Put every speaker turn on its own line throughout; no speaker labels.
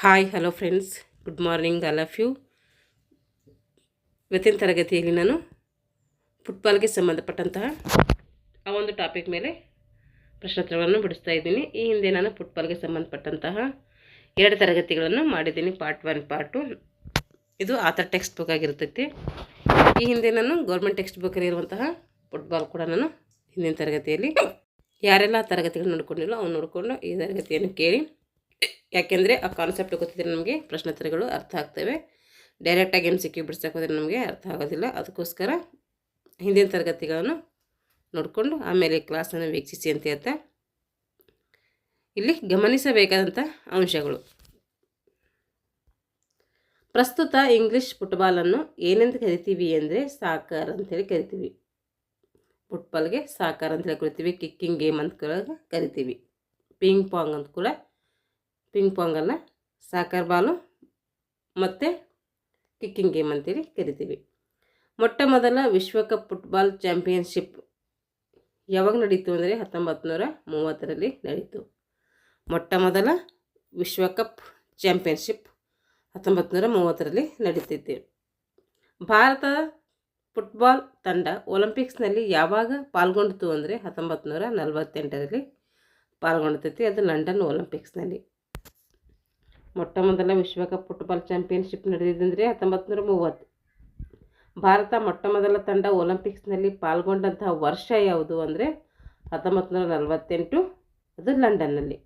Hi hello friends, good morning all of you. ಇವತ್ತಿನ ತರಗತಿಯಲ್ಲಿ ನಾನು ಫುಟ್ಬಾಲ್ಗೆ ಸಂಬಂಧಪಟ್ಟಂತಹ ಆ ಒಂದು ಟಾಪಿಕ್ ಮೇಲೆ ಪ್ರಶ್ನೋತ್ತರಗಳನ್ನು ಬಿಡಿಸ್ತಾ ಇದ್ದೀನಿ. ಈ ಹಿಂದೆ ನಾನು ಫುಟ್ಬಾಲ್ಗೆ ಸಂಬಂಧಪಟ್ಟಂತಹ 2 ತರಗತಿಗಳನ್ನು ಮಾಡಿದ್ದೀನಿ, ಪಾರ್ಟ್ 1 ಪಾರ್ಟ್ 2. ಇದು ಆಥರ್ ಟೆಕ್ಸ್ಟ್ ಬುಕ್ ಆಗಿರ್ತೈತಿ. ಈ ಹಿಂದೆ ನಾನು ಗೌರ್ಮೆಂಟ್ ಟೆಕ್ಸ್ಟ್ ಬುಕ್ಕಲ್ಲಿರುವಂತಹ ಫುಟ್ಬಾಲ್ ಕೂಡ ನಾನು ಹಿಂದಿನ ತರಗತಿಯಲ್ಲಿ ಯಾರೆಲ್ಲ ತರಗತಿಗಳು ನೋಡ್ಕೊಂಡಿಲ್ಲ ಅವ್ನು ನೋಡಿಕೊಂಡು ಈ ತರಗತಿಯನ್ನು ಕೇಳಿ, ಯಾಕೆಂದರೆ ಆ ಕಾನ್ಸೆಪ್ಟ್ ಗೊತ್ತಿದ್ದರೆ ನಮಗೆ ಪ್ರಶ್ನೋತ್ತರಗಳು ಅರ್ಥ ಆಗ್ತವೆ. ಡೈರೆಕ್ಟಾಗಿ MCQ ಬಿಡ್ಸಕ್ಕೆ ಹೋದರೆ ನಮಗೆ ಅರ್ಥ ಆಗೋದಿಲ್ಲ. ಅದಕ್ಕೋಸ್ಕರ ಹಿಂದಿನ ತರಗತಿಗಳನ್ನು ನೋಡಿಕೊಂಡು ಆಮೇಲೆ ಕ್ಲಾಸನ್ನು ವೀಕ್ಷಿಸಿ ಅಂತ ಹೇಳ್ತಾ, ಇಲ್ಲಿ ಗಮನಿಸಬೇಕಾದಂಥ ಅಂಶಗಳು. ಪ್ರಸ್ತುತ ಇಂಗ್ಲೀಷ್ ಫುಟ್ಬಾಲನ್ನು ಏನೆಂದು ಕರಿತೀವಿ ಅಂದರೆ ಸಾಕರ್ ಅಂತೇಳಿ ಕರಿತೀವಿ. ಫುಟ್ಬಾಲ್ಗೆ ಸಾಕರ್ ಅಂತೇಳಿ ಕರಿತೀವಿ. ಕಿಕ್ಕಿಂಗ್ ಗೇಮ್ ಅಂತ ಕೂಡ ಕರಿತೀವಿ. ಪಿಂಗ್ ಪಾಂಗ್ ಅಂತ ಕೂಡ, ಪಿಂಗ್ ಪಾಂಗ್ ಅಲ್ಲ, ಸಾಕರ್ ಬಾಲು ಮತ್ತು ಕಿಕ್ಕಿಂಗ್ ಗೇಮ್ ಅಂತೇಳಿ ಕರಿತೀವಿ. ಮೊಟ್ಟ ಮೊದಲ ವಿಶ್ವಕಪ್ ಫುಟ್ಬಾಲ್ ಚಾಂಪಿಯನ್ಶಿಪ್ ಯಾವಾಗ ನಡೀತು ಅಂದರೆ 1930ರಲ್ಲಿ ನಡೀತು. ಮೊಟ್ಟ ಮೊದಲ ವಿಶ್ವಕಪ್ ಚಾಂಪಿಯನ್ಶಿಪ್ 1930ರಲ್ಲಿ ನಡೀತೈತಿ. ಭಾರತದ ಫುಟ್ಬಾಲ್ ತಂಡ ಒಲಿಂಪಿಕ್ಸ್ನಲ್ಲಿ ಯಾವಾಗ ಪಾಲ್ಗೊಂಡಿತು ಅಂದರೆ 1948ರಲ್ಲಿ ಪಾಲ್ಗೊಂಡಿರ್ತೈತಿ. ಅದು ಲಂಡನ್ ಒಲಿಂಪಿಕ್ಸ್ನಲ್ಲಿ. ಮೊಟ್ಟ ಮೊದಲ ವಿಶ್ವಕಪ್ ಫುಟ್ಬಾಲ್ ಚಾಂಪಿಯನ್ಶಿಪ್ ನಡೆದಿದ್ದಂದರೆ 1930. ಭಾರತ ಮೊಟ್ಟ ಮೊದಲ ತಂಡ ಒಲಿಂಪಿಕ್ಸ್ನಲ್ಲಿ ಪಾಲ್ಗೊಂಡಂತಹ ವರ್ಷ ಯಾವುದು ಅಂದರೆ 1948, ಅದು ಲಂಡನ್ನಲ್ಲಿ.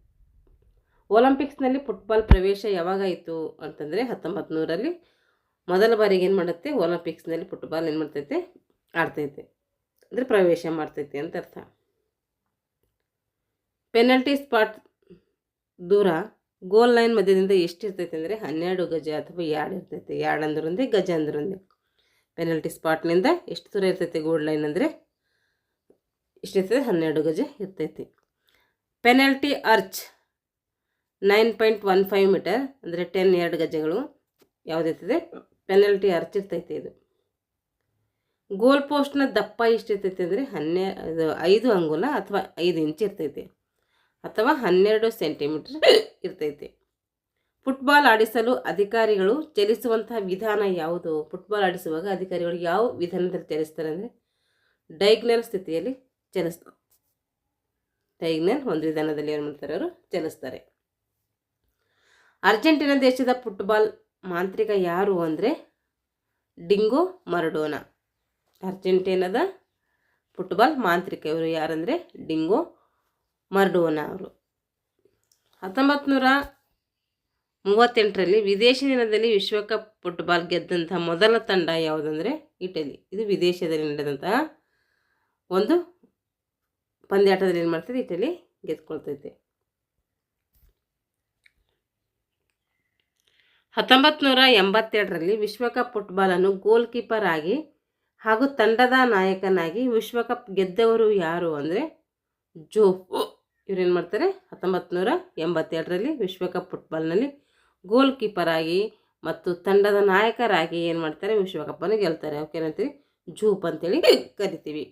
ಒಲಿಂಪಿಕ್ಸ್ನಲ್ಲಿ ಫುಟ್ಬಾಲ್ ಪ್ರವೇಶ ಯಾವಾಗಾಯಿತು ಅಂತಂದರೆ 1900ರಲ್ಲಿ ಮೊದಲ ಬಾರಿಗೆ ಏನು ಮಾಡುತ್ತೆ, ಒಲಿಂಪಿಕ್ಸ್ನಲ್ಲಿ ಫುಟ್ಬಾಲ್ ಏನು ಮಾಡ್ತೈತೆ, ಆಡ್ತೈತೆ, ಅಂದರೆ ಪ್ರವೇಶ ಮಾಡ್ತೈತೆ ಅಂತ ಅರ್ಥ. ಪೆನಲ್ಟಿ ಸ್ಪಾಟ್ ದೂರ ಗೋಲ್ ಲೈನ್ ಮಧ್ಯದಿಂದ ಎಷ್ಟು ಇರ್ತೈತೆ ಅಂದರೆ 12 ಗಜ ಅಥವಾ 2 ಇರ್ತೈತೆ. 2 ಅಂದ್ರೊಂದೇ, ಗಜ ಅಂದ್ರೊಂದೇ. ಪೆನಲ್ಟಿ ಸ್ಪಾಟ್ನಿಂದ ಎಷ್ಟು ದೂರ ಇರ್ತೈತೆ ಗೋಲ್ ಲೈನ್ ಅಂದರೆ ಎಷ್ಟಿರ್ತೈತೆ, 12 ಗಜ ಇರ್ತೈತಿ. ಪೆನಲ್ಟಿ ಅರ್ಚ್ 9.15 ಮೀಟರ್ ಅಂದರೆ 2 ಗಜಗಳು ಯಾವುದಿರ್ತದೆ, ಪೆನಲ್ಟಿ ಅರ್ಚ್ ಇರ್ತೈತೆ. ಇದು ಗೋಲ್ ಪೋಸ್ಟ್ನ ದಪ್ಪ ಎಷ್ಟಿರ್ತೈತೆ ಅಂದರೆ 5 ಅಂಗುಲ ಅಥವಾ 5 ಇಂಚ್ ಇರ್ತೈತೆ, ಅಥವಾ 12 ಸೆಂಟಿಮೀಟರ್ ಇರ್ತೈತೆ. ಫುಟ್ಬಾಲ್ ಆಡಿಸಲು ಅಧಿಕಾರಿಗಳು ಚಲಿಸುವಂತಹ ವಿಧಾನ ಯಾವುದು? ಫುಟ್ಬಾಲ್ ಆಡಿಸುವಾಗ ಅಧಿಕಾರಿಗಳು ಯಾವ ವಿಧಾನದಲ್ಲಿ ಚಲಿಸ್ತಾರೆ ಅಂದರೆ ಡೈಗ್ನಲ್ ಸ್ಥಿತಿಯಲ್ಲಿ ಚಲಿಸ್ತಾರೆ. ಡೈಗ್ನಲ್ ಒಂದು ವಿಧಾನದಲ್ಲಿ ಏನು ಮಾಡ್ತಾರೆ, ಅವರು ಚಲಿಸ್ತಾರೆ. ಅರ್ಜೆಂಟೀನಾ ದೇಶದ ಫುಟ್ಬಾಲ್ ಮಾಂತ್ರಿಕ ಯಾರು ಅಂದರೆ ಡಿಂಗೋ ಮರಡೋನಾ. ಅರ್ಜೆಂಟೀನಾದ ಫುಟ್ಬಾಲ್ ಮಾಂತ್ರಿಕ ಇವರು ಯಾರಂದರೆ ಡಿಂಗೋ ಮರಡೋನಾ ಅವರು. 1938ರಲ್ಲಿ ವಿದೇಶಿ ದಿನದಲ್ಲಿ ವಿಶ್ವಕಪ್ ಫುಟ್ಬಾಲ್ ಗೆದ್ದಂತಹ ಮೊದಲ ತಂಡ ಯಾವುದಂದರೆ ಇಟಲಿ. ಇದು ವಿದೇಶದಲ್ಲಿ ನಡೆದಂತಹ ಒಂದು ಪಂದ್ಯಾಟದಲ್ಲಿ ಏನು ಮಾಡ್ತದೆ, ಇಟಲಿ ಗೆದ್ಕೊಳ್ತೈತೆ. 1982ರಲ್ಲಿ ವಿಶ್ವಕಪ್ ಫುಟ್ಬಾಲನ್ನು ಗೋಲ್ ಕೀಪರ್ ಆಗಿ ಹಾಗೂ ತಂಡದ ನಾಯಕನಾಗಿ ವಿಶ್ವಕಪ್ ಗೆದ್ದವರು ಯಾರು ಅಂದರೆ ಜೋಫ್. ಇವರೇನು ಮಾಡ್ತಾರೆ, 1982ರಲ್ಲಿ ವಿಶ್ವಕಪ್ ಫುಟ್ಬಾಲ್ನಲ್ಲಿ ಗೋಲ್ ಕೀಪರ್ ಆಗಿ ಮತ್ತು ತಂಡದ ನಾಯಕರಾಗಿ ಏನು ಮಾಡ್ತಾರೆ, ವಿಶ್ವಕಪ್ಪನ್ನು ಗೆಲ್ತಾರೆ. ಅವಕ್ಕೇನಂತೀವಿ, ಜೂಪ್ ಅಂತೇಳಿ ಕರಿತೀವಿ.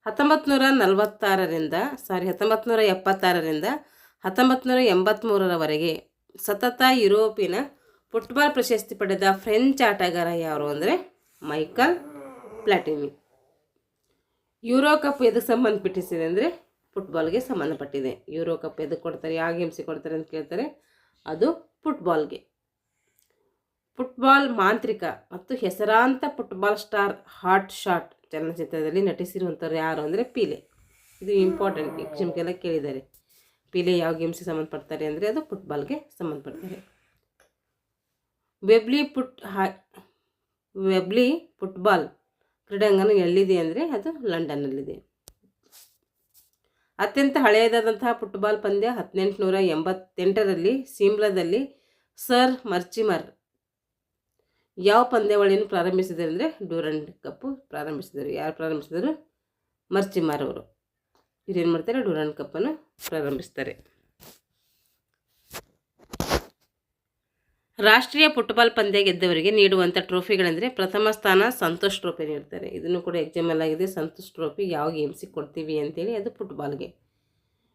1976ರಿಂದ 1983ರವರೆಗೆ ಸತತ ಯುರೋಪಿನ ಫುಟ್ಬಾಲ್ ಪ್ರಶಸ್ತಿ ಪಡೆದ ಫ್ರೆಂಚ್ ಆಟಗಾರ ಯಾರು ಅಂದರೆ ಮೈಕಲ್ ಪ್ಲಾಟಿನಿ. ಯೂರೋ ಕಪ್ ಎದಕ್ಕೆ ಸಂಬಂಧಪಟ್ಟಿಸಿದೆ ಅಂದರೆ ಫುಟ್ಬಾಲ್ಗೆ ಸಂಬಂಧಪಟ್ಟಿದೆ. ಯೂರೋ ಕಪ್ ಎದಕ್ಕೆ ಕೊಡ್ತಾರೆ, ಯಾವ ಗೇಮ್ಸಿಗೆ ಕೊಡ್ತಾರೆ ಅಂತ ಕೇಳ್ತಾರೆ, ಅದು ಫುಟ್ಬಾಲ್ಗೆ. ಫುಟ್ಬಾಲ್ ಮಾಂತ್ರಿಕ ಮತ್ತು ಹೆಸರಾಂತ ಫುಟ್ಬಾಲ್ ಸ್ಟಾರ್ ಹಾಟ್ ಶಾಟ್ ಚಲನಚಿತ್ರದಲ್ಲಿ ನಟಿಸಿರುವಂಥವ್ರು ಯಾರು ಅಂದರೆ ಪೀಲೆ. ಇದು ಇಂಪಾರ್ಟೆಂಟ್, ಎಕ್ಸಾಮ್ಗೆಲ್ಲ ಕೇಳಿದ್ದಾರೆ. ಪೀಲೆ ಯಾವ ಗೇಮ್ಸಿಗೆ ಸಂಬಂಧಪಡ್ತಾರೆ ಅಂದರೆ ಅದು ಫುಟ್ಬಾಲ್ಗೆ ಸಂಬಂಧಪಡ್ತಾರೆ. ವೆಬ್ಲಿ ಫುಟ್ಬಾಲ್ ಕ್ರೀಡಾಂಗಣ ಎಲ್ಲಿದೆ ಅಂದರೆ ಅದು ಲಂಡನ್ನಲ್ಲಿದೆ. ಅತ್ಯಂತ ಹಳೆಯದಾದಂತಹ ಫುಟ್ಬಾಲ್ ಪಂದ್ಯ 1888ರಲ್ಲಿ ಸಿಮ್ಲಾದಲ್ಲಿ ಸರ್ ಮರ್ಚಿಮರ್ ಯಾವ ಪಂದ್ಯಾವಳಿಯನ್ನು ಪ್ರಾರಂಭಿಸಿದರು ಅಂದರೆ ಡ್ಯೂರಂಡ್ ಕಪ್ ಪ್ರಾರಂಭಿಸಿದರು. ಯಾರು ಪ್ರಾರಂಭಿಸಿದರು? ಮರ್ಚಿಮರ್ ಅವರು. ಇವ್ರೇನು ಮಾಡ್ತಾರೆ, ಡ್ಯೂರಂಡ್ ಕಪ್ಪನ್ನು ಪ್ರಾರಂಭಿಸ್ತಾರೆ. ರಾಷ್ಟ್ರೀಯ ಫುಟ್ಬಾಲ್ ಪಂದ್ಯ ಗೆದ್ದವರಿಗೆ ನೀಡುವಂಥ ಟ್ರೋಫಿಗಳೆಂದರೆ ಪ್ರಥಮ ಸ್ಥಾನ ಸಂತೋಷ್ ಟ್ರೋಫಿ ನೀಡ್ತಾರೆ. ಇದನ್ನು ಕೂಡ ಎಕ್ಸಾಮಲ್ ಆಗಿದೆ. ಸಂತೋಷ್ ಟ್ರೋಫಿ ಯಾವ ಗೇಮ್ಸಿಗೆ ಕೊಡ್ತೀವಿ ಅಂತೇಳಿ, ಅದು ಫುಟ್ಬಾಲ್ಗೆ.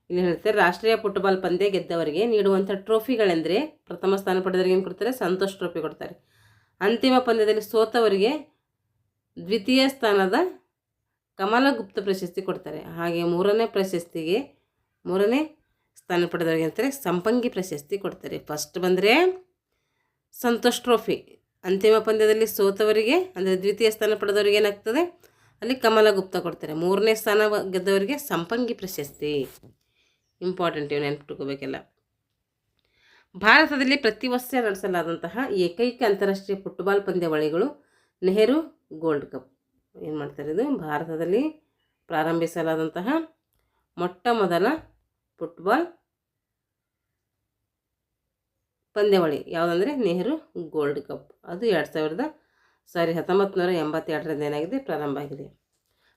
ಇಲ್ಲಿ ಹೇಳ್ತಾರೆ, ರಾಷ್ಟ್ರೀಯ ಫುಟ್ಬಾಲ್ ಪಂದ್ಯ ಗೆದ್ದವರಿಗೆ ನೀಡುವಂಥ ಟ್ರೋಫಿಗಳೆಂದರೆ ಪ್ರಥಮ ಸ್ಥಾನ ಪಡೆದವರಿಗೆ ಏನು ಕೊಡ್ತಾರೆ? ಸಂತೋಷ್ ಟ್ರೋಫಿ ಕೊಡ್ತಾರೆ. ಅಂತಿಮ ಪಂದ್ಯದಲ್ಲಿ ಸೋತವರಿಗೆ ದ್ವಿತೀಯ ಸ್ಥಾನದ ಕಮಲಗುಪ್ತ ಪ್ರಶಸ್ತಿ ಕೊಡ್ತಾರೆ. ಹಾಗೆ ಮೂರನೇ ಸ್ಥಾನ ಪಡೆದವರಿಗೆ ಅಂತಾರೆ ಸಂಪಂಗಿ ಪ್ರಶಸ್ತಿ ಕೊಡ್ತಾರೆ. ಫಸ್ಟ್ ಬಂದರೆ ಸಂತೋಷ್ ಟ್ರೋಫಿ, ಅಂತಿಮ ಪಂದ್ಯದಲ್ಲಿ ಸೋತವರಿಗೆ ಅಂದರೆ ದ್ವಿತೀಯ ಸ್ಥಾನ ಪಡೆದವರಿಗೆ ಏನಾಗ್ತದೆ? ಅಲ್ಲಿ ಕಮಲಗುಪ್ತ ಕೊಡ್ತಾರೆ. ಮೂರನೇ ಸ್ಥಾನ ಗೆದ್ದವರಿಗೆ ಸಂಪಂಗಿ ಪ್ರಶಸ್ತಿ. ಇಂಪಾರ್ಟೆಂಟ್, ಇವು ನೆನಪಿಟ್ಕೋಬೇಕೆಲ್ಲ. ಭಾರತದಲ್ಲಿ ಪ್ರತಿ ವರ್ಷ ನಡೆಸಲಾದಂತಹ ಏಕೈಕ ಅಂತಾರಾಷ್ಟ್ರೀಯ ಫುಟ್ಬಾಲ್ ಪಂದ್ಯಾವಳಿಗಳು ನೆಹರು ಗೋಲ್ಡ್ ಕಪ್. ಏನು ಮಾಡ್ತಾರೆ? ಇದು ಭಾರತದಲ್ಲಿ ಪ್ರಾರಂಭಿಸಲಾದಂತಹ ಮೊಟ್ಟ ಮೊದಲ ಫುಟ್ಬಾಲ್ ಪಂದ್ಯಾವಳಿ ಯಾವುದಂದರೆ ನೆಹರು ಗೋಲ್ಡ್ ಕಪ್. ಅದು 1982ರಿಂದ ಏನಾಗಿದೆ? ಪ್ರಾರಂಭ ಆಗಿದೆ.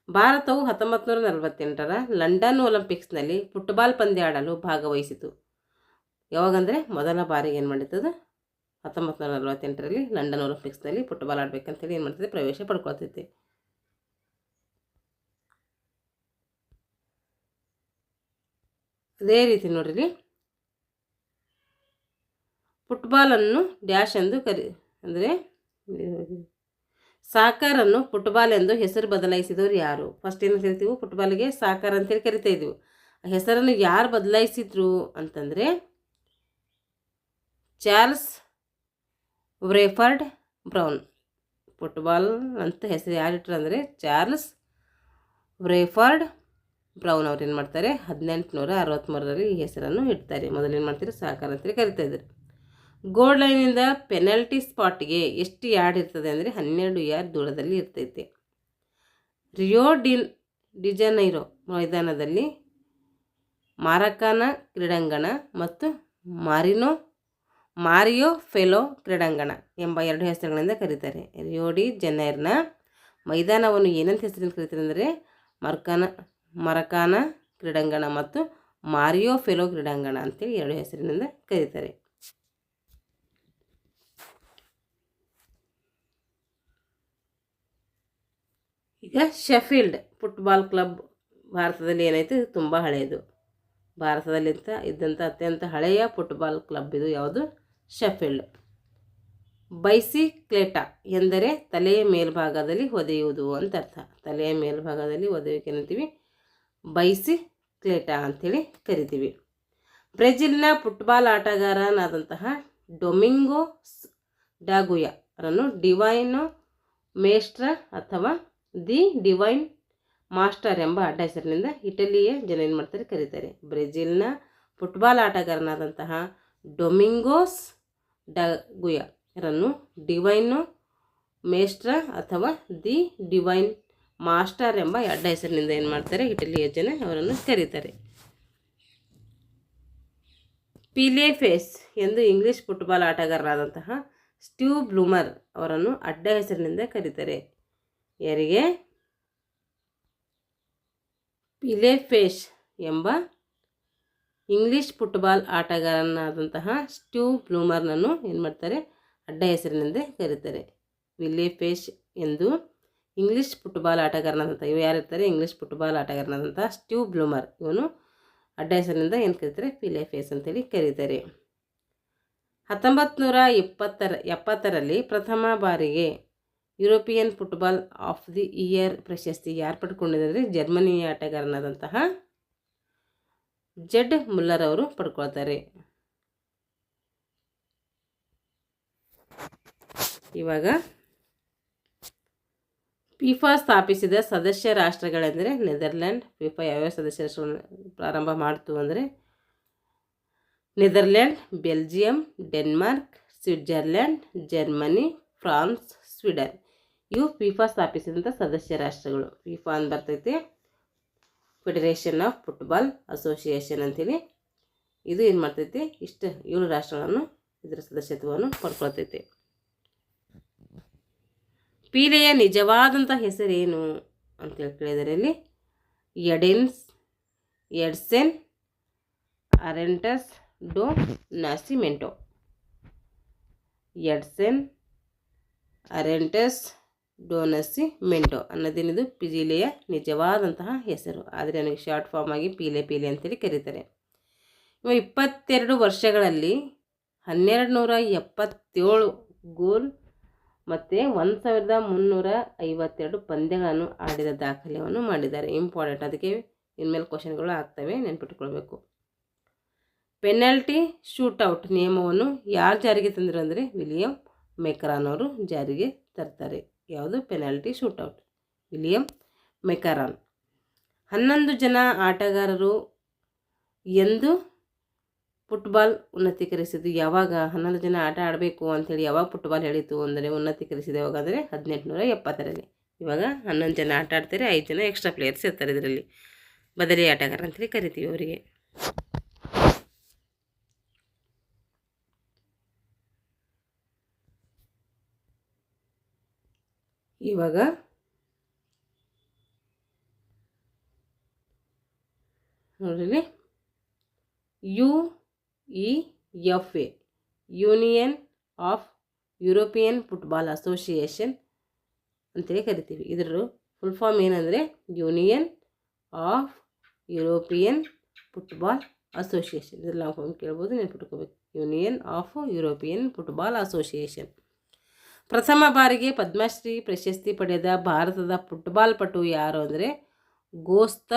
ಭಾರತವು 1948ರ ಲಂಡನ್ ಒಲಿಂಪಿಕ್ಸ್ನಲ್ಲಿ ಫುಟ್ಬಾಲ್ ಪಂದ್ಯ ಆಡಲು ಭಾಗವಹಿಸಿತು. ಯಾವಾಗಂದರೆ ಮೊದಲ ಬಾರಿಗೆ ಏನು ಮಾಡಿರ್ತದೆ? 1948ರಲ್ಲಿ ಲಂಡನ್ ಒಲಿಂಪಿಕ್ಸ್ನಲ್ಲಿ ಫುಟ್ಬಾಲ್ ಆಡಬೇಕಂತೇಳಿ ಏನು ಮಾಡ್ತದೆ? ಪ್ರವೇಶ ಪಡ್ಕೊಳ್ತೈತೆ. ಅದೇ ರೀತಿ ನೋಡ್ರಿ, ಫುಟ್ಬಾಲನ್ನು ಡ್ಯಾಶ್ ಎಂದು ಅಂದರೆ ಸಾಕರನ್ನು ಫುಟ್ಬಾಲ್ ಎಂದು ಹೆಸರು ಬದಲಾಯಿಸಿದವರು ಯಾರು? ಫಸ್ಟ್ ಏನು ಕರಿತೀವಿ? ಫುಟ್ಬಾಲ್ಗೆ ಸಾಕರ್ ಅಂತೇಳಿ ಕರಿತಾ ಇದ್ವಿ. ಆ ಹೆಸರನ್ನು ಯಾರು ಬದಲಾಯಿಸಿದ್ರು ಅಂತಂದರೆ ಚಾರ್ಲ್ಸ್ ವ್ರೇಫರ್ಡ್ ಬ್ರೌನ್. ಫುಟ್ಬಾಲ್ ಅಂತ ಹೆಸರು ಯಾರಿಟ್ರು ಅಂದರೆ ಚಾರ್ಲ್ಸ್ ವ್ರೇಫರ್ಡ್ ಬ್ರೌನ್ ಅವ್ರು ಏನು ಮಾಡ್ತಾರೆ? 1863ರಲ್ಲಿ ಈ ಹೆಸರನ್ನು ಇಡ್ತಾರೆ. ಮೊದಲೇನು ಮಾಡ್ತಾರೆ? ಸಾಕರ್ ಅಂತೇಳಿ ಕರಿತಾ ಇದ್ರು. ಗೋಲ್ ಲೈನಿಂದ ಪೆನಲ್ಟಿ ಸ್ಪಾಟ್ಗೆ ಎಷ್ಟು ಯಾರ್ಡ್ ಇರ್ತದೆ ಅಂದರೆ 12 ಯಾರ್ಡ್ ದೂರದಲ್ಲಿ ಇರ್ತೈತೆ. ರಿಯೋ ಡಿ ಜನೈರೋ ಮೈದಾನದಲ್ಲಿ ಮಾರಕಾನ ಕ್ರೀಡಾಂಗಣ ಮತ್ತು ಮಾರಿಯೋ ಫೆಲೋ ಕ್ರೀಡಾಂಗಣ ಎಂಬ 2 ಹೆಸರುಗಳಿಂದ ಕರೀತಾರೆ. ರಿಯೋ ಡಿ ಜನೈರ್ನ ಮೈದಾನವನ್ನು ಏನಂತ ಹೆಸರಿಂದ ಕರೀತಾರೆ ಅಂದರೆ ಮರಕಾನ ಕ್ರೀಡಾಂಗಣ ಮತ್ತು ಮಾರಿಯೋ ಫೆಲೋ ಕ್ರೀಡಾಂಗಣ ಅಂತೇಳಿ 2 ಹೆಸರಿನಿಂದ ಕರೀತಾರೆ. ಈಗ ಶೆಫೀಲ್ಡ್ ಫುಟ್ಬಾಲ್ ಕ್ಲಬ್ ಭಾರತದಲ್ಲಿ ಏನೈತೆ? ಇದು ತುಂಬ ಹಳೆಯದು. ಭಾರತದಲ್ಲಿ ಇದ್ದಂಥ ಅತ್ಯಂತ ಹಳೆಯ ಫುಟ್ಬಾಲ್ ಕ್ಲಬ್ ಇದು. ಯಾವುದು? ಶೆಫೀಲ್ಡ್. ಬೈಸಿಕ್ಲೇಟಾ ಎಂದರೆ ತಲೆಯ ಮೇಲ್ಭಾಗದಲ್ಲಿ ಒದೆಯುವುದು ಅಂತ ಅರ್ಥ. ತಲೆಯ ಮೇಲ್ಭಾಗದಲ್ಲಿ ಒದೆಯುವಿಕೆ ಅಂತೀವಿ, ಬೈಸಿಕ್ಲೇಟಾ ಅಂಥೇಳಿ ಕರಿತೀವಿ. ಬ್ರೆಜಿಲ್ನ ಫುಟ್ಬಾಲ್ ಆಟಗಾರನಾದಂತಹ ಡೊಮಿಂಗೋಸ್ ಡಾಗುಯಾರನ್ನು ಡಿವೈನೋ ಮೇಸ್ಟ್ರ ಅಥವಾ ದಿ ಡಿವೈನ್ ಮಾಸ್ಟರ್ ಎಂಬ ಅಡ್ಡ ಹೆಸರಿನಿಂದ ಇಟಲಿಯ ಜನ ಏನು ಮಾಡ್ತಾರೆ? ಕರೀತಾರೆ. ಬ್ರೆಜಿಲ್ನ ಫುಟ್ಬಾಲ್ ಆಟಗಾರನಾದಂತಹ ಡೊಮಿಂಗೋಸ್ ಡಾಗುಯಾರನ್ನು ಡಿವೈನೋ ಮೇಸ್ಟ್ರ ಅಥವಾ ದಿ ಡಿವೈನ್ ಮಾಸ್ಟರ್ ಎಂಬ ಅಡ್ಡ ಹೆಸರಿನಿಂದ ಏನು ಮಾಡ್ತಾರೆ? ಇಟಲಿಯ ಜನ ಅವರನ್ನು ಕರೀತಾರೆ. ಪಿಲೆ ಫೇಸ್ ಎಂದು ಇಂಗ್ಲಿಷ್ ಫುಟ್ಬಾಲ್ ಆಟಗಾರರಾದಂತಹ ಸ್ಟೀವ್ ಬ್ಲೂಮರ್ ಅವರನ್ನು ಅಡ್ಡ ಹೆಸರಿನಿಂದ ಕರೀತಾರೆ. ಯಾರಿಗೆ? ಪಿಲೆ ಫೇಸ್ ಎಂಬ ಇಂಗ್ಲಿಷ್ ಫುಟ್ಬಾಲ್ ಆಟಗಾರನಾದಂತಹ ಸ್ಟೀವ್ ಬ್ಲೂಮರ್ನನ್ನು ಏನು ಮಾಡ್ತಾರೆ? ಅಡ್ಡ ಹೆಸರಿನಿಂದ ಕರೀತಾರೆ. ಪಿಲೆ ಫೇಸ್ ಎಂದು ಇಂಗ್ಲಿಷ್ ಫುಟ್ಬಾಲ್ ಆಟಗಾರನಾದಂಥ ಇವು ಯಾರಿರ್ತಾರೆ? ಇಂಗ್ಲಿಷ್ ಫುಟ್ಬಾಲ್ ಆಟಗಾರನಾದಂಥ ಸ್ಟೀವ್ ಬ್ಲೂಮರ್, ಇವನು ಅಡ್ಡ ಹೆಸರಿನಿಂದ ಏನು ಕರೀತಾರೆ? ಪಿಲೆ ಫೇಸ್ ಅಂತೇಳಿ ಕರೀತಾರೆ. 1970ರಲ್ಲಿ ಪ್ರಥಮ ಬಾರಿಗೆ European football of the year ಪ್ರಶಸ್ತಿ ಯಾರು ಪಡ್ಕೊಂಡಿದ್ದಾರೆ? ಜರ್ಮನಿಯ ಆಟಗಾರನಾದಂತಹ ಜೆಡ್ ಮುಲ್ಲರ್ ಅವರು ಪಡ್ಕೊಳ್ತಾರೆ. ಇವಾಗ ಫಿಫಾ ಸ್ಥಾಪಿಸಿದ ಸದಸ್ಯ ರಾಷ್ಟ್ರಗಳೆಂದರೆ ನೆದರ್ಲ್ಯಾಂಡ್. ಫಿಫಾ ಯಾವ್ಯಾವ ಸದಸ್ಯ ರಾಷ್ಟ್ರಗಳು ಪ್ರಾರಂಭ ಮಾಡ್ತು ಅಂದರೆ Netherland, Belgium, Denmark, Switzerland, Germany, France, Sweden. ಇವು ಫಿಫಾ ಸ್ಥಾಪಿಸಿದಂಥ ಸದಸ್ಯ ರಾಷ್ಟ್ರಗಳು. ಫಿಫಾ ಅಂತ ಬರ್ತೈತಿ ಫೆಡರೇಷನ್ ಆಫ್ ಫುಟ್ಬಾಲ್ ಅಸೋಸಿಯೇಷನ್ ಅಂತೇಳಿ. ಇದು ಏನು ಮಾಡ್ತೈತಿ? 7 ರಾಷ್ಟ್ರಗಳನ್ನು ಇದರ ಸದಸ್ಯತ್ವವನ್ನು ಪಡ್ಕೊಳ್ತೈತಿ. ಪೀಲೆಯ ನಿಜವಾದಂಥ ಹೆಸರೇನು ಅಂತೇಳಿ ಕೇಳಿದರೆ ಇಲ್ಲಿ ಎಡ್ಸನ್ ಅರೆಂಟಸ್ ಡೊ ನಾಸಿಮೆಂಟೋ. ಎಡ್ಸನ್ ಅರೆಂಟಸ್ ಡೊನಾಸಿಮೆಂಟೊ ಅನ್ನೋದೇನಿದು ಪಿಜಿಲೆಯ ನಿಜವಾದಂತಹ ಹೆಸರು. ಆದರೆ ನನಗೆ ಶಾರ್ಟ್ ಫಾರ್ಮ್ ಆಗಿ ಪೀಲೆ ಅಂತೇಳಿ ಕರೀತಾರೆ. 22 ವರ್ಷಗಳಲ್ಲಿ 1277 ಗೋಲ್ ಮತ್ತು 1352 ಪಂದ್ಯಗಳನ್ನು ಆಡಿದ ದಾಖಲೆಯನ್ನು ಮಾಡಿದ್ದಾರೆ. ಇಂಪಾರ್ಟೆಂಟ್, ಅದಕ್ಕೆ ಇನ್ಮೇಲೆ ಕ್ವಶನ್ಗಳು ಆಗ್ತವೆ, ನೆನ್ಪಿಟ್ಕೊಳ್ಬೇಕು. ಪೆನಾಲ್ಟಿ ಶೂಟೌಟ್ ನಿಯಮವನ್ನು ಯಾರು ಜಾರಿಗೆ ತಂದರು ಅಂದರೆ ವಿಲಿಯಂ ಮೆಕ್ರಾನ್ ಅವರು ಜಾರಿಗೆ ತರ್ತಾರೆ. ಯಾವುದು? Penalty shootout, William ಮೆಕ್ರಾನ್. 11 ಜನ ಆಟಗಾರರು ಎಂದು ಫುಟ್ಬಾಲ್ ಉನ್ನತೀಕರಿಸಿದ್ದು ಯಾವಾಗ? 11 ಜನ ಆಟ ಆಡಬೇಕು ಅಂಥೇಳಿ ಯಾವಾಗ ಫುಟ್ಬಾಲ್ ಹೇಳಿತು ಅಂದರೆ ಉನ್ನತೀಕರಿಸಿದ ಯಾವಾಗ ಅಂದರೆ 1870ರಲ್ಲಿ. ಇವಾಗ 11 ಜನ ಆಟ ಆಡ್ತಾರೆ, 5 ಜನ ಎಕ್ಸ್ಟ್ರಾ ಪ್ಲೇಯರ್ಸ್ ಇರ್ತಾರೆ. ಇದರಲ್ಲಿ ಬದಲಿ ಆಟಗಾರ ಅಂತೇಳಿ ಕರಿತೀವಿ ಅವರಿಗೆ. ಇವಾಗ ನೋಡ್ರಿ, UEFA union of European football association ಅಂತೇಳಿ ಕರಿತೀವಿ. ಇದರ ಫುಲ್ ಫಾರ್ಮ್ ಏನಂದರೆ union of European football association. ಇದ್ರಲ್ಲಿ ನಾವು ಕೇಳ್ಬೋದು, ನೆನ್ಪಿಟ್ಕೋಬೇಕು. Union of European football association. ಪ್ರಥಮ ಬಾರಿಗೆ ಪದ್ಮಶ್ರೀ ಪ್ರಶಸ್ತಿ ಪಡೆದ ಭಾರತದ ಫುಟ್ಬಾಲ್ ಪಟು ಯಾರು ಅಂದರೆ ಗೋಸ್ತ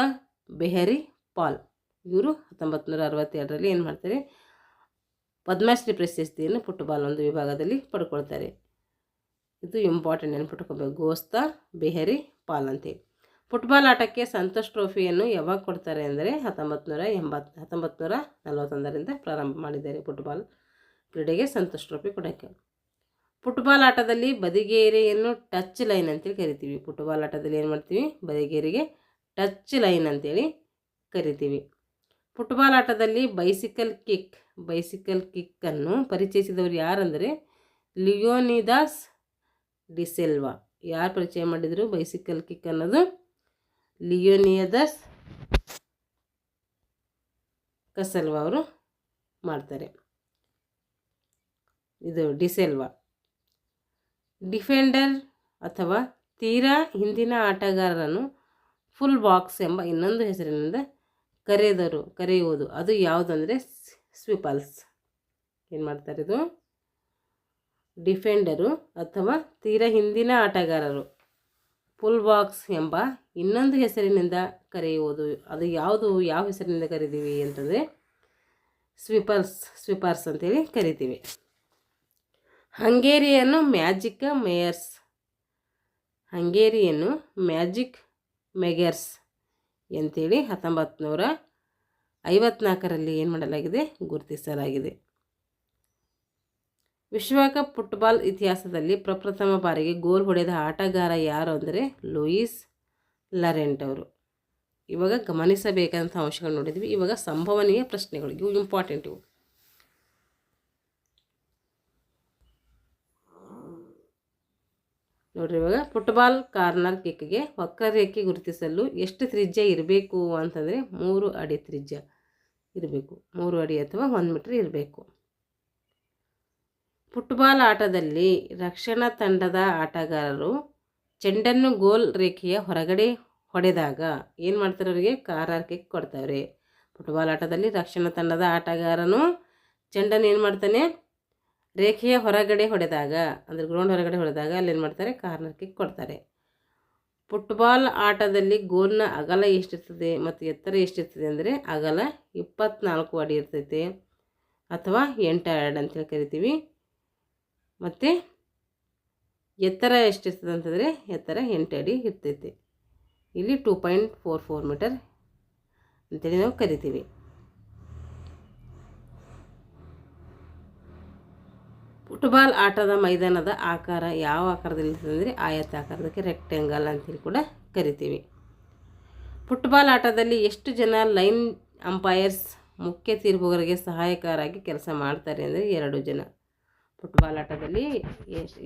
ಬೆಹರಿ ಪಾಲ್. ಇವರು 1962ರಲ್ಲಿ ಏನು ಮಾಡ್ತಾರೆ, ಪದ್ಮಶ್ರೀ ಪ್ರಶಸ್ತಿಯನ್ನು ಫುಟ್ಬಾಲ್ ಒಂದು ವಿಭಾಗದಲ್ಲಿ ಪಡ್ಕೊಳ್ತಾರೆ. ಇದು ಇಂಪಾರ್ಟೆಂಟ್, ನೆನ್ಪಿಟ್ಕೋಬೇಕು. ಗೋಸ್ತ ಬೆಹರಿ ಪಾಲ್ ಅಂತೇಳಿ. ಫುಟ್ಬಾಲ್ ಆಟಕ್ಕೆ ಸಂತೋಷ್ ಟ್ರೋಫಿಯನ್ನು ಯಾವಾಗ ಕೊಡ್ತಾರೆ ಅಂದರೆ 1941ರಿಂದ ಪ್ರಾರಂಭ ಮಾಡಿದ್ದಾರೆ ಫುಟ್ಬಾಲ್ ಕ್ರೀಡೆಗೆ ಸಂತೋಷ್ ಟ್ರೋಫಿ ಕೊಡೋಕ್ಕೆ. ಫುಟ್ಬಾಲ್ ಆಟದಲ್ಲಿ ಬದಿಗೇರಿಯನ್ನು ಟಚ್ ಲೈನ್ ಅಂತೇಳಿ ಕರಿತೀವಿ. ಫುಟ್ಬಾಲ್ ಆಟದಲ್ಲಿ ಏನು ಮಾಡ್ತೀವಿ? ಬದಿಗೇರಿಗೆ ಟಚ್ ಲೈನ್ ಅಂತೇಳಿ ಕರಿತೀವಿ. ಫುಟ್ಬಾಲ್ ಆಟದಲ್ಲಿ ಬೈಸಿಕಲ್ ಕಿಕ್ಕನ್ನು ಪರಿಚಯಿಸಿದವರು ಯಾರಂದರೆ ಲಿಯೋನಿದಾಸ್ ಡಿಸೆಲ್ವಾ. ಯಾರು ಪರಿಚಯ ಮಾಡಿದರು ಬೈಸಿಕಲ್ ಕಿಕ್ ಅನ್ನೋದು? ಲಿಯೋನಿದಾಸ್ ಕಸಲ್ವಾ ಅವರು ಮಾಡ್ತಾರೆ. ಇದು ಡಿಸೆಲ್ವಾ. ಡಿಫೆಂಡರ್ ಅಥವಾ ತೀರಾ ಹಿಂದಿನ ಆಟಗಾರರನ್ನು ಫುಲ್ ಬಾಕ್ಸ್ ಎಂಬ ಇನ್ನೊಂದು ಹೆಸರಿನಿಂದ ಕರೆಯುವುದು ಅದು ಯಾವುದಂದರೆ ಸ್ವೀಪರ್ಸ್. ಏನು ಮಾಡ್ತಾರೆ? ಇದು ಡಿಫೆಂಡರು ಅಥವಾ ತೀರಾ ಹಿಂದಿನ ಆಟಗಾರರು ಫುಲ್ ಬಾಕ್ಸ್ ಎಂಬ ಇನ್ನೊಂದು ಹೆಸರಿನಿಂದ ಕರೆಯುವುದು ಅದು ಯಾವುದು? ಯಾವ ಹೆಸರಿನಿಂದ ಕರಿತೀವಿ ಅಂತಂದರೆ ಸ್ವೀಪರ್ಸ್ ಅಂತೇಳಿ ಕರಿತೀವಿ. ಹಂಗೇರಿಯನ್ನು ಮ್ಯಾಜಿಕ್ ಮೇಯರ್ಸ್ ಅಂತೇಳಿ 1954ರಲ್ಲಿ ಏನು ಮಾಡಲಾಗಿದೆ? ಗುರುತಿಸಲಾಗಿದೆ. ವಿಶ್ವಕಪ್ ಫುಟ್ಬಾಲ್ ಇತಿಹಾಸದಲ್ಲಿ ಪ್ರಪ್ರಥಮ ಬಾರಿಗೆ ಗೋಲ್ ಹೊಡೆದ ಆಟಗಾರ ಯಾರು ಅಂದರೆ ಲೂಯಿಸ್ ಲಾರೆಂಟ್ ಅವರು. ಇವಾಗ ಗಮನಿಸಬೇಕಾದಂಥ ಅಂಶಗಳು ನೋಡಿದ್ವಿ. ಇವಾಗ ಸಂಭವನೀಯ ಪ್ರಶ್ನೆಗಳು, ಇವು ಇಂಪಾರ್ಟೆಂಟ್. ಇವು ನೋಡ್ರಿ, ಇವಾಗ ಫುಟ್ಬಾಲ್ ಕಾರ್ನರ್ ಕಿಕ್ಗೆ ವಕ್ರರೇಖೆ ಗುರುತಿಸಲು ಎಷ್ಟು ತ್ರಿಜ್ಯ ಇರಬೇಕು ಅಂತಂದರೆ 3 ಅಡಿ ತ್ರಿಜ್ಯ ಇರಬೇಕು. 3 ಅಡಿ ಅಥವಾ 1 ಮೀಟರ್ ಇರಬೇಕು. ಫುಟ್ಬಾಲ್ ಆಟದಲ್ಲಿ ರಕ್ಷಣಾ ತಂಡದ ಆಟಗಾರರು ಚೆಂಡನ್ನು ಗೋಲ್ ರೇಖೆಯ ಹೊರಗಡೆ ಹೊಡೆದಾಗ ಏನು ಮಾಡ್ತಾರೆ? ಅವರಿಗೆ ಕಾರ್ನರ್ ಕಿಕ್ ಕೊಡ್ತಾರೆ. ಫುಟ್ಬಾಲ್ ಆಟದಲ್ಲಿ ರಕ್ಷಣಾ ತಂಡದ ಆಟಗಾರನು ಚೆಂಡನ್ನು ಏನು ಮಾಡ್ತಾನೆ? ರೇಖೆಯ ಹೊರಗಡೆ ಹೊಡೆದಾಗ, ಅಂದರೆ ಗ್ರೌಂಡ್ ಹೊರಗಡೆ ಹೊಡೆದಾಗ ಅಲ್ಲಿ ಏನು ಮಾಡ್ತಾರೆ? ಕಾರ್ನರ್ ಕಿಕ್ ಕೊಡ್ತಾರೆ. ಫುಟ್ಬಾಲ್ ಆಟದಲ್ಲಿ ಗೋಲ್ನ ಅಗಲ ಎಷ್ಟಿರ್ತದೆ ಮತ್ತು ಎತ್ತರ ಎಷ್ಟಿರ್ತದೆ ಅಂದರೆ ಅಗಲ 24 ಅಡಿ ಇರ್ತೈತೆ ಅಥವಾ 8 ಅಡಿ ಅಂತೇಳಿ ಕರಿತೀವಿ. ಮತ್ತು ಎತ್ತರ ಎಷ್ಟಿರ್ತದೆ ಅಂತಂದರೆ ಎತ್ತರ 8 ಅಡಿ ಇರ್ತೈತೆ. ಇಲ್ಲಿ 2.44 ಮೀಟರ್ ಅಂತೇಳಿ ನಾವು ಕರಿತೀವಿ. ಫುಟ್ಬಾಲ್ ಆಟದ ಮೈದಾನದ ಆಕಾರ ಯಾವ ಆಕಾರದಲ್ಲಿರ್ತದೆ ಅಂದರೆ ಆಯತಾಕಾರದಕ್ಕೆ, ರೆಕ್ಟ್ಯಾಂಗಲ್ ಅಂತೇಳಿ ಕೂಡ ಕರಿತೀವಿ. ಫುಟ್ಬಾಲ್ ಆಟದಲ್ಲಿ ಎಷ್ಟು ಜನ ಲೈನ್ ಅಂಪೈರ್ಸ್ ಮುಖ್ಯ ತೀರ್ಪುಗಾರರಿಗೆ ಸಹಾಯಕರಾಗಿ ಕೆಲಸ ಮಾಡ್ತಾರೆ ಅಂದರೆ 2 ಜನ. ಫುಟ್ಬಾಲ್ ಆಟದಲ್ಲಿ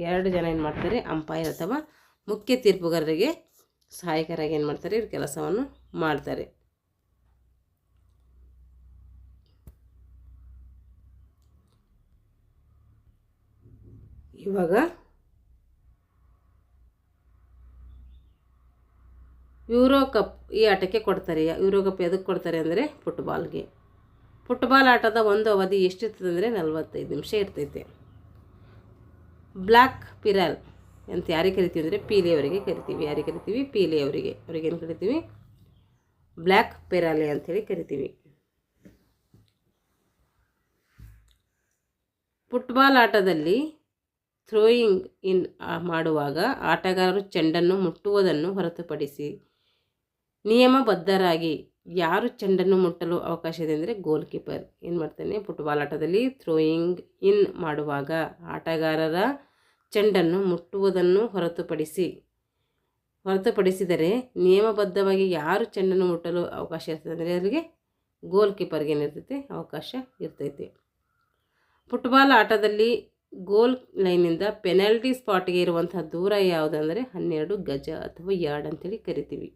2 ಜನ ಏನು ಮಾಡ್ತಾರೆ? ಅಂಪೈರ್ ಅಥವಾ ಮುಖ್ಯ ತೀರ್ಪುಗಾರರಿಗೆ ಸಹಾಯಕರಾಗಿ ಏನು ಮಾಡ್ತಾರೆ? ಇವ್ರು ಕೆಲಸವನ್ನು ಮಾಡ್ತಾರೆ. ಇವಾಗ ಯೂರೋ ಕಪ್ ಈ ಆಟಕ್ಕೆ ಕೊಡ್ತಾರೆ. ಯೂರೋ ಕಪ್ ಎದಕ್ಕೆ ಕೊಡ್ತಾರೆ ಅಂದರೆ ಫುಟ್ಬಾಲ್ಗೆ. ಫುಟ್ಬಾಲ್ ಆಟದ ಒಂದು ಅವಧಿ ಎಷ್ಟಿರ್ತದೆ ಅಂದರೆ 45 ನಿಮಿಷ ಇರ್ತೈತೆ. ಬ್ಲ್ಯಾಕ್ ಪಿರಲ್ ಅಂತ ಯಾರಿಗೆ ಕರಿತೀವಿ ಅಂದರೆ ಪೀಲಿಯವರಿಗೆ ಕರಿತೀವಿ. ಯಾರಿಗೆ ಕರಿತೀವಿ? ಪೀಲಿಯವರಿಗೆ. ಅವ್ರಿಗೇನು ಕರಿತೀವಿ? ಬ್ಲ್ಯಾಕ್ ಪೆರಾಲೆ ಅಂಥೇಳಿ ಕರಿತೀವಿ. ಫುಟ್ಬಾಲ್ ಆಟದಲ್ಲಿ ಥ್ರೋಯಿಂಗ್ ಇನ್ ಮಾಡುವಾಗ ಆಟಗಾರರು ಚೆಂಡನ್ನು ಮುಟ್ಟುವುದನ್ನು ಹೊರತುಪಡಿಸಿ ನಿಯಮಬದ್ಧರಾಗಿ ಯಾರು ಚೆಂಡನ್ನು ಮುಟ್ಟಲು ಅವಕಾಶ ಇದೆ ಅಂದರೆ ಗೋಲ್ ಕೀಪರ್ ಏನು ಮಾಡ್ತಾನೆ? ಫುಟ್ಬಾಲ್ ಆಟದಲ್ಲಿ ಥ್ರೋಯಿಂಗ್ ಇನ್ ಮಾಡುವಾಗ ಆಟಗಾರರ ಚೆಂಡನ್ನು ಮುಟ್ಟುವುದನ್ನು ಹೊರತುಪಡಿಸಿದರೆ ನಿಯಮಬದ್ಧವಾಗಿ ಯಾರು ಚೆಂಡನ್ನು ಮುಟ್ಟಲು ಅವಕಾಶ ಇರ್ತದೆ ಅಂದರೆ ಅವರಿಗೆ ಗೋಲ್ ಕೀಪರ್ಗೆ ಏನಿರ್ತೈತೆ? ಅವಕಾಶ ಇರ್ತೈತೆ. ಫುಟ್ಬಾಲ್ ಆಟದಲ್ಲಿ ಗೋಲ್ ಲೈನಿಂದ ಪೆನಾಲ್ಟಿ ಸ್ಪಾಟ್ಗೆ ಇರುವಂತಹ ದೂರ ಯಾವುದಂದರೆ 12 ಗಜ ಅಥವಾ ಯಾರ್ಡ್ ಅಂತೇಳಿ ಕರಿತೀವಿ.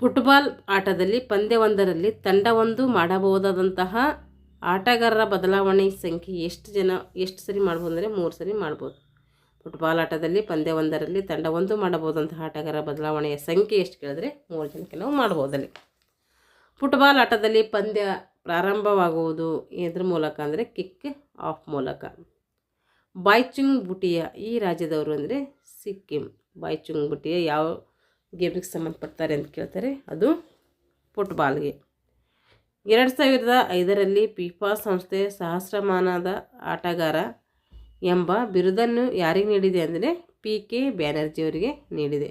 ಫುಟ್ಬಾಲ್ ಆಟದಲ್ಲಿ ಪಂದ್ಯವೊಂದರಲ್ಲಿ ತಂಡವೊಂದು ಮಾಡಬಹುದಾದಂತಹ ಆಟಗಾರರ ಬದಲಾವಣೆ ಸಂಖ್ಯೆ ಎಷ್ಟು ಸರಿ ಮಾಡ್ಬೋದು ಅಂದರೆ 3 ಸರಿ ಮಾಡ್ಬೋದು. ಫುಟ್ಬಾಲ್ ಆಟದಲ್ಲಿ ಪಂದ್ಯವೊಂದರಲ್ಲಿ ತಂಡವೊಂದು ಮಾಡಬಹುದಂತಹ ಆಟಗಾರರ ಬದಲಾವಣೆಯ ಸಂಖ್ಯೆ ಎಷ್ಟು ಕೇಳಿದ್ರೆ 3 ಜನಕ್ಕೆ ನಾವು ಮಾಡ್ಬೋದಲ್ಲಿ. ಫುಟ್ಬಾಲ್ ಆಟದಲ್ಲಿ ಪಂದ್ಯ ಪ್ರಾರಂಭವಾಗುವುದು ಎದ್ರ ಮೂಲಕ ಅಂದರೆ ಕಿಕ್ ಆಫ್ ಮೂಲಕ. ಬಾಯ್ಚುಂಗ್ ಬುಟಿಯಾ ಈ ರಾಜ್ಯದವರು ಅಂದರೆ ಸಿಕ್ಕಿಂ. ಬಾಯ್ಚುಂಗ್ ಬುಟಿಯಾ ಯಾವ ಗೇಮ್ಗೆ ಸಂಬಂಧಪಡ್ತಾರೆ ಅಂತ ಕೇಳ್ತಾರೆ? ಅದು ಫುಟ್ಬಾಲ್ಗೆ. 2005ರಲ್ಲಿ ಫಿಫಾ ಸಂಸ್ಥೆ ಸಹಸ್ರಮಾನದ ಆಟಗಾರ ಎಂಬ ಬಿರುದನ್ನು ಯಾರಿಗೆ ನೀಡಿದೆ ಅಂದರೆ PK ಬ್ಯಾನರ್ಜಿಯವರಿಗೆ ನೀಡಿದೆ.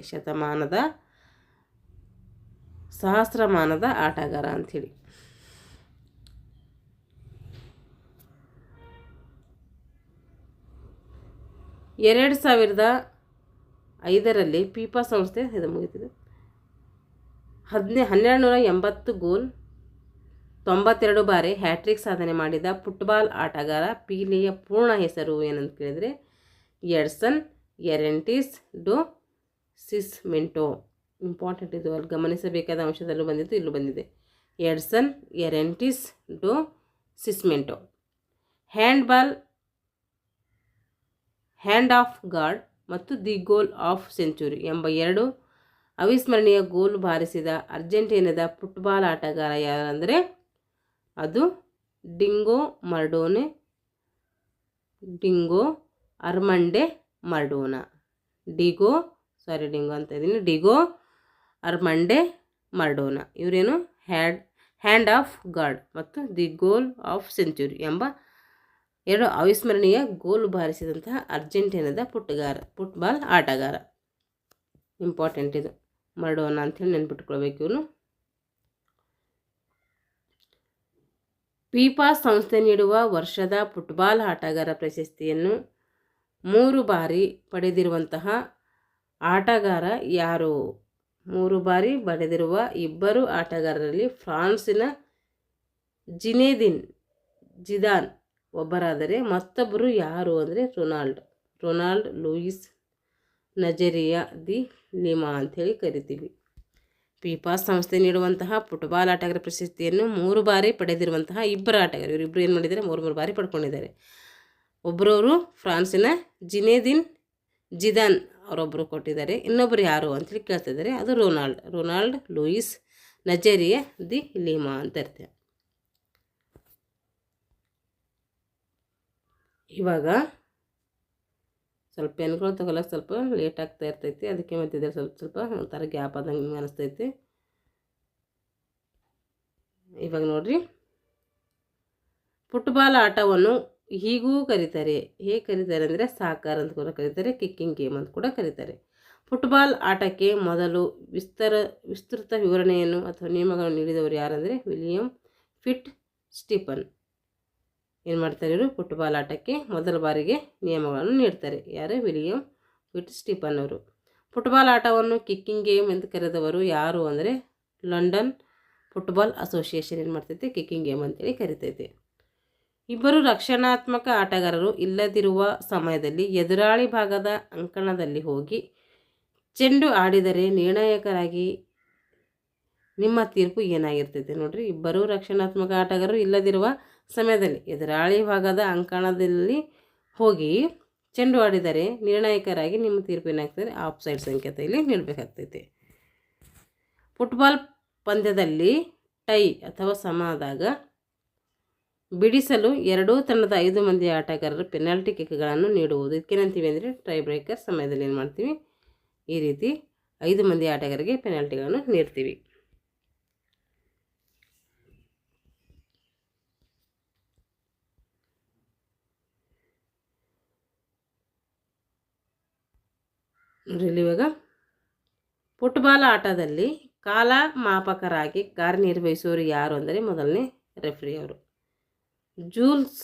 ಸಹಸ್ರಮಾನದ ಆಟಗಾರ ಅಂಥೇಳಿ. ಎರಡು 2005ರಲ್ಲಿ ಫಿಫಾ ಸಂಸ್ಥೆ ಇದು ಮುಗಿತಿದೆ 1280 ಗೋಲ್ 92 ಬಾರಿ ಹ್ಯಾಟ್ರಿಕ್ ಸಾಧನೆ ಮಾಡಿದ ಫುಟ್ಬಾಲ್ ಆಟಗಾರ ಪೀಲೆಯ ಪೂರ್ಣ ಹೆಸರು ಏನಂತ ಕೇಳಿದರೆ ಎಡ್ಸನ್ ಎರೆಂಟಿಸ್ ಡೊ ಸಿಸ್ಮೆಂಟೋ. ಇಂಪಾರ್ಟೆಂಟ್ ಇದು, ಅಲ್ಲಿ ಗಮನಿಸಬೇಕಾದ ಅಂಶದಲ್ಲೂ ಬಂದಿದ್ದು ಇಲ್ಲೂ ಬಂದಿದೆ. ಎಡ್ಸನ್ ಎರೆಂಟಿಸ್ ಡೊ ಸಿಸ್ಮೆಂಟೋ. ಹ್ಯಾಂಡ್ ಆಫ್ ಗಾಡ್ ಮತ್ತು ದಿ ಗೋಲ್ ಆಫ್ ಸೆಂಚುರಿ ಎಂಬ 2 ಅವಿಸ್ಮರಣೀಯ ಗೋಲ್ ಬಾರಿಸಿದ ಅರ್ಜೆಂಟೀನಾದ ಫುಟ್ಬಾಲ್ ಆಟಗಾರ ಯಾರಂದರೆ ಅದು ಡಿಂಗೋ ಅರ್ಮಂಡೆ ಮರ್ಡೋನಾ. ಡಿಗೋ ಅರ್ಮಂಡೆ ಮರ್ಡೋನಾ ಇವರೇನು ಹ್ಯಾಂಡ್ ಆಫ್ ಗಾಡ್ ಮತ್ತು ದಿ ಗೋಲ್ ಆಫ್ ಸೆಂಚುರಿ ಎಂಬ 2 ಅವಿಸ್ಮರಣೀಯ ಗೋಲ್ ಬಾರಿಸಿದಂತಹ ಅರ್ಜೆಂಟೀನಾದ ಫುಟ್ಬಾಲ್ ಆಟಗಾರ. ಇಂಪಾರ್ಟೆಂಟ್ ಇದು, ಮರ್ಡೋನಾ ಅಂಥೇಳಿ ನೆನ್ಪಿಟ್ಕೊಳ್ಬೇಕು ಇವನು. ಫಿಫಾ ಸಂಸ್ಥೆ ನೀಡುವ ವರ್ಷದ ಫುಟ್ಬಾಲ್ ಆಟಗಾರ ಪ್ರಶಸ್ತಿಯನ್ನು 3 ಬಾರಿ ಪಡೆದಿರುವಂತಹ ಆಟಗಾರ ಯಾರು? 3 ಬಾರಿ ಪಡೆದಿರುವ ಇಬ್ಬರು ಆಟಗಾರರಲ್ಲಿ ಫ್ರಾನ್ಸಿನ ಜಿನೇದಿನ್ ಜಿದಾನ್ ಒಬ್ಬರಾದರೆ ಮತ್ತೊಬ್ಬರು ಯಾರು ಅಂದರೆ ರೊನಾಲ್ಡ್ ಲೂಯಿಸ್ ನಜೇರಿಯಾ ದಿ ಲಿಮಾ ಅಂಥೇಳಿ ಕರಿತೀವಿ. ಫಿಫಾ ಸಂಸ್ಥೆ ನೀಡುವಂತಹ ಫುಟ್ಬಾಲ್ ಆಟಗಾರ ಪ್ರಶಸ್ತಿಯನ್ನು 3 ಬಾರಿ ಪಡೆದಿರುವಂತಹ ಇಬ್ಬರು ಆಟಗಾರರು, ಇವರಿಬ್ಬರು ಏನು ಮಾಡಿದ್ದಾರೆ? 3 ಬಾರಿ ಪಡ್ಕೊಂಡಿದ್ದಾರೆ. ಒಬ್ಬರವರು ಫ್ರಾನ್ಸಿನ ಜಿನೇದಿನ್ ಜಿದಾನ್ ಅವರೊಬ್ಬರು ಕೊಟ್ಟಿದ್ದಾರೆ. ಇನ್ನೊಬ್ಬರು ಯಾರು ಅಂತೇಳಿ ಕೇಳ್ತಿದ್ದಾರೆ, ಅದು ರೊನಾಲ್ಡ್ ಲೂಯಿಸ್ ನಜೇರಿಯಾ ದಿ ಲಿಮಾ ಅಂತ ಇರ್ತೇವೆ. ಇವಾಗ ಸ್ವಲ್ಪ ಪೆನ್ಗಳು ತಗೊಳಕ್ಕೆ ಸ್ವಲ್ಪ ಲೇಟ್ ಆಗ್ತಾ ಇರ್ತೈತಿ, ಅದಕ್ಕೆ ಮತ್ತಿದೆ ಸ್ವಲ್ಪ ಒಂಥರ ಗ್ಯಾಪ್ ಆದಂಗೆ ಅನಿಸ್ತೈತಿ. ಇವಾಗ ನೋಡ್ರಿ, ಫುಟ್ಬಾಲ್ ಆಟವನ್ನು ಹೀಗೂ ಕರೀತಾರೆ. ಹೇಗೆ ಕರೀತಾರೆ ಅಂದರೆ ಸಾಕರ್ ಅಂತ ಕೂಡ ಕರೀತಾರೆ, ಕಿಕ್ಕಿಂಗ್ ಗೇಮ್ ಅಂತ ಕೂಡ ಕರೀತಾರೆ. ಫುಟ್ಬಾಲ್ ಆಟಕ್ಕೆ ಮೊದಲು ವಿಸ್ತೃತ ವಿವರಣೆಯನ್ನು ಅಥವಾ ನಿಯಮಗಳನ್ನು ನೀಡಿದವರು ಯಾರಂದರೆ ವಿಲಿಯಂ ಫಿಟ್ ಸ್ಟೀಫನ್. ಏನು ಮಾಡ್ತಾರೆ ಇವರು? ಫುಟ್ಬಾಲ್ ಆಟಕ್ಕೆ ಮೊದಲ ಬಾರಿಗೆ ನಿಯಮಗಳನ್ನು ನೀಡ್ತಾರೆ. ಯಾರು? ವಿಲಿಯಂ ಫಿಟ್ ಸ್ಟೀಫನ್ ಅವರು. ಫುಟ್ಬಾಲ್ ಆಟವನ್ನು ಕಿಕ್ಕಿಂಗ್ ಗೇಮ್ ಎಂದು ಕರೆದವರು ಯಾರು ಅಂದರೆ ಲಂಡನ್ ಫುಟ್ಬಾಲ್ ಅಸೋಸಿಯೇಷನ್ ಏನು ಮಾಡ್ತೈತೆ? ಕಿಕ್ಕಿಂಗ್ ಗೇಮ್ ಅಂತೇಳಿ ಕರಿತೈತೆ. ಇಬ್ಬರು ರಕ್ಷಣಾತ್ಮಕ ಆಟಗಾರರು ಇಲ್ಲದಿರುವ ಸಮಯದಲ್ಲಿ ಎದುರಾಳಿ ಭಾಗದ ಅಂಕಣದಲ್ಲಿ ಹೋಗಿ ಚೆಂಡು ಆಡಿದರೆ ನಿರ್ಣಾಯಕರಾಗಿ ನಿಮ್ಮ ತೀರ್ಪು ಏನಾಗಿರ್ತೈತೆ ನೋಡ್ರಿ. ಇಬ್ಬರು ರಕ್ಷಣಾತ್ಮಕ ಆಟಗಾರರು ಇಲ್ಲದಿರುವ ಸಮಯದಲ್ಲಿ ಎದುರಾಳಿ ಭಾಗದ ಅಂಕಣದಲ್ಲಿ ಹೋಗಿ ಚೆಂಡು ಆಡಿದರೆ ನಿರ್ಣಾಯಕರಾಗಿ ನಿಮ್ಮ ತೀರ್ಪು ಏನಾಗ್ತದೆ ಆಫ್ ಸೈಡ್ ಸಂಕೇತ ಇಲ್ಲಿ ನೀಡಬೇಕಾಗ್ತೈತೆ. ಫುಟ್ಬಾಲ್ ಪಂದ್ಯದಲ್ಲಿ ಟೈ ಅಥವಾ ಸಮ ಆದಾಗ ಬಿಡಿಸಲು ಎರಡೂ ತಂಡದ 5 ಮಂದಿ ಆಟಗಾರರು ಪೆನಾಲ್ಟಿ ಕಿಕ್ಗಳನ್ನು ನೀಡುವುದು. ಇದಕ್ಕೇನಂತೀವಿ ಅಂದರೆ ಟೈ ಬ್ರೇಕರ್ ಸಮಯದಲ್ಲಿ ಏನು ಮಾಡ್ತೀವಿ, ಈ ರೀತಿ 5 ಮಂದಿ ಆಟಗಾರರಿಗೆ ಪೆನಾಲ್ಟಿಗಳನ್ನು ನೀಡ್ತೀವಿ. ನೋಡ್ರಿ ಇವಾಗ ಫುಟ್ಬಾಲ್ ಆಟದಲ್ಲಿ ಕಾಲ ಮಾಪಕರಾಗಿ ಕಾರ್ಯನಿರ್ವಹಿಸುವವರು ಯಾರು ಅಂದರೆ ಮೊದಲನೇ ರೆಫ್ರಿ ಅವರು. ಜೂಲ್ಸ್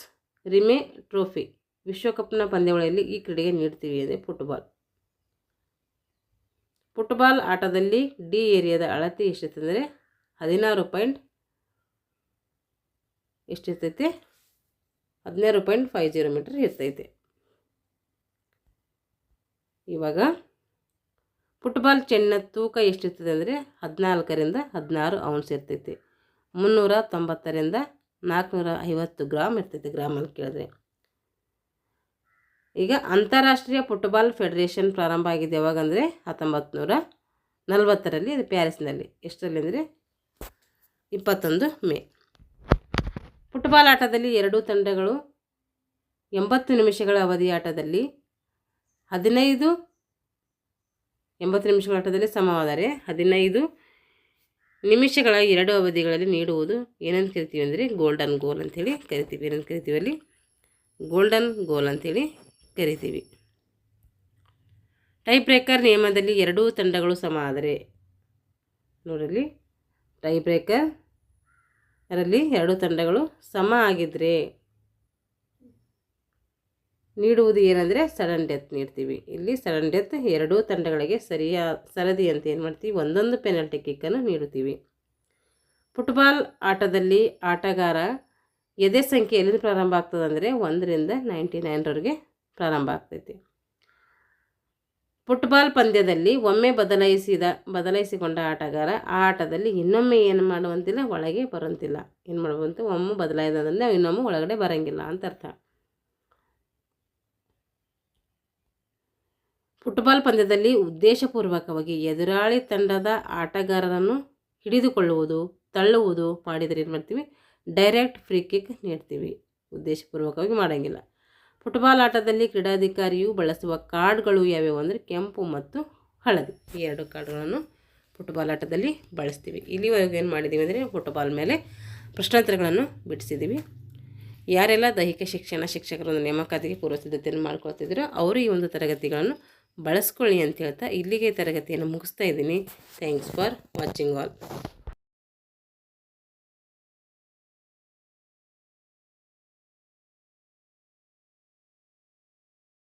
ರಿಮೆ ಟ್ರೋಫಿ ವಿಶ್ವಕಪ್ನ ಪಂದ್ಯಾವಳಿಯಲ್ಲಿ ಈ ಕ್ರೀಡೆಗೆ ನೀಡ್ತೀವಿ ಅಂದರೆ ಫುಟ್ಬಾಲ್ ಆಟದಲ್ಲಿ ಡಿ ಏರಿಯಾದ ಅಳತೆ ಎಷ್ಟಿರ್ತಂದರೆ 16.50 ಮೀಟರ್ ಇರ್ತೈತೆ. ಇವಾಗ ಫುಟ್ಬಾಲ್ ಚೆಂಡಿನ ತೂಕ ಎಷ್ಟಿರ್ತದೆ ಅಂದರೆ 14ರಿಂದ 16 ಔನ್ಸ್ ಇರ್ತೈತಿ. 390ರಿಂದ 450 ಗ್ರಾಮ್ ಇರ್ತೈತೆ, ಗ್ರಾಮಲ್ಲಿ ಕೇಳಿದ್ರೆ. ಈಗ ಅಂತಾರಾಷ್ಟ್ರೀಯ ಫುಟ್ಬಾಲ್ ಫೆಡರೇಷನ್ ಪ್ರಾರಂಭ ಆಗಿದೆ ಯಾವಾಗಂದರೆ 1940ರಲ್ಲಿ, ಇದು ಪ್ಯಾರಿಸ್ನಲ್ಲಿ. ಎಷ್ಟರಲ್ಲಿ ಅಂದರೆ 21 ಮೇ. ಫುಟ್ಬಾಲ್ ಆಟದಲ್ಲಿ ಎರಡೂ ತಂಡಗಳು 80 ನಿಮಿಷಗಳ ಅವಧಿ ಆಟದಲ್ಲಿ 80 ನಿಮಿಷಗಳ ಆಟದಲ್ಲಿ ಸಮವಾದರೆ 15 ನಿಮಿಷಗಳ 2 ಅವಧಿಗಳಲ್ಲಿ ನೀಡುವುದು ಏನಂತ ಕರಿತೀವಿ ಅಂದರೆ ಗೋಲ್ಡನ್ ಗೋಲ್ ಅಂಥೇಳಿ ಕರಿತೀವಿ. ಏನಂತ ಕರಿತೀವಿ ಅಲ್ಲಿ ಗೋಲ್ಡನ್ ಗೋಲ್ ಅಂಥೇಳಿ ಕರಿತೀವಿ. ಟೈ ಬ್ರೇಕರ್ ನಿಯಮದಲ್ಲಿ ಎರಡೂ ತಂಡಗಳು ಸಮ ಆದರೆ, ನೋಡಲಿ ಟೈ ಬ್ರೇಕರ್ ಅದರಲ್ಲಿ ಎರಡೂ ತಂಡಗಳು ಸಮ ಆಗಿದ್ದರೆ ನೀಡುವುದು ಏನಂದರೆ ಸಡನ್ ಡೆತ್ ನೀಡ್ತೀವಿ. ಇಲ್ಲಿ ಸಡನ್ ಡೆತ್ ಎರಡೂ ತಂಡಗಳಿಗೆ ಸರದಿ ಅಂತ ಏನು ಮಾಡ್ತೀವಿ, ಒಂದೊಂದು ಪೆನಾಲ್ಟಿ ಕಿಕ್ಕನ್ನು ನೀಡುತ್ತೀವಿ. ಫುಟ್ಬಾಲ್ ಆಟದಲ್ಲಿ ಆಟಗಾರ ಎದೆ ಸಂಖ್ಯೆ ಎಲ್ಲಿಂದ ಪ್ರಾರಂಭ ಆಗ್ತದೆ ಅಂದರೆ 1ರಿಂದ 99ರವರೆಗೆ ಪ್ರಾರಂಭ ಆಗ್ತೈತಿ. ಫುಟ್ಬಾಲ್ ಪಂದ್ಯದಲ್ಲಿ ಒಮ್ಮೆ ಬದಲಾಯಿಸಿಕೊಂಡ ಆಟಗಾರ ಆ ಆಟದಲ್ಲಿ ಇನ್ನೊಮ್ಮೆ ಏನು ಮಾಡುವಂತಿಲ್ಲ, ಒಳಗೆ ಬರುವಂತಿಲ್ಲ. ಏನು ಮಾಡುವಂತ ಒಮ್ಮೆ ಬದಲಾಯಿಸೋದ್ರಿಂದ ಇನ್ನೊಮ್ಮೆ ಒಳಗಡೆ ಬರೋಂಗಿಲ್ಲ ಅಂತ ಅರ್ಥ. ಫುಟ್ಬಾಲ್ ಪಂದ್ಯದಲ್ಲಿ ಉದ್ದೇಶಪೂರ್ವಕವಾಗಿ ಎದುರಾಳಿ ತಂಡದ ಆಟಗಾರರನ್ನು ಹಿಡಿದುಕೊಳ್ಳುವುದು, ತಳ್ಳುವುದು ಮಾಡಿದರೆ ಏನು ಮಾಡ್ತೀವಿ, ಡೈರೆಕ್ಟ್ ಫ್ರೀ ಕಿಕ್ ನೀಡ್ತೀವಿ. ಉದ್ದೇಶಪೂರ್ವಕವಾಗಿ ಮಾಡೋಂಗಿಲ್ಲ. ಫುಟ್ಬಾಲ್ ಆಟದಲ್ಲಿ ಕ್ರೀಡಾಧಿಕಾರಿಯು ಬಳಸುವ ಕಾರ್ಡ್ಗಳು ಯಾವ್ಯಾವು ಅಂದರೆ ಕೆಂಪು ಮತ್ತು ಹಳದಿ, ಈ 2 ಕಾರ್ಡ್ಗಳನ್ನು ಫುಟ್ಬಾಲ್ ಆಟದಲ್ಲಿ ಬಳಸ್ತೀವಿ. ಇಲ್ಲಿವರೆಗೂ ಏನು ಮಾಡಿದ್ದೀವಿ ಅಂದರೆ ಫುಟ್ಬಾಲ್ ಮೇಲೆ ಪ್ರಶ್ನೋತ್ತರಗಳನ್ನು ಬಿಡಿಸಿದ್ದೀವಿ. ಯಾರೆಲ್ಲ ದೈಹಿಕ ಶಿಕ್ಷಕರನ್ನು ನೇಮಕಾತಿಗೆ ಪೂರ್ವ ಸಿದ್ಧತೆಯನ್ನು ಮಾಡ್ಕೊಳ್ತಿದ್ದೀರೋ ಅವರು ಈ ಒಂದು ತರಗತಿಗಳನ್ನು ಬಳಸ್ಕೊಳ್ಳಿ ಅಂತ ಹೇಳ್ತಾ ಇಲ್ಲಿಗೆ ತರಗತಿಯನ್ನು ಮುಗಿಸ್ತಾ ಇದ್ದೀನಿ. Thanks for watching all.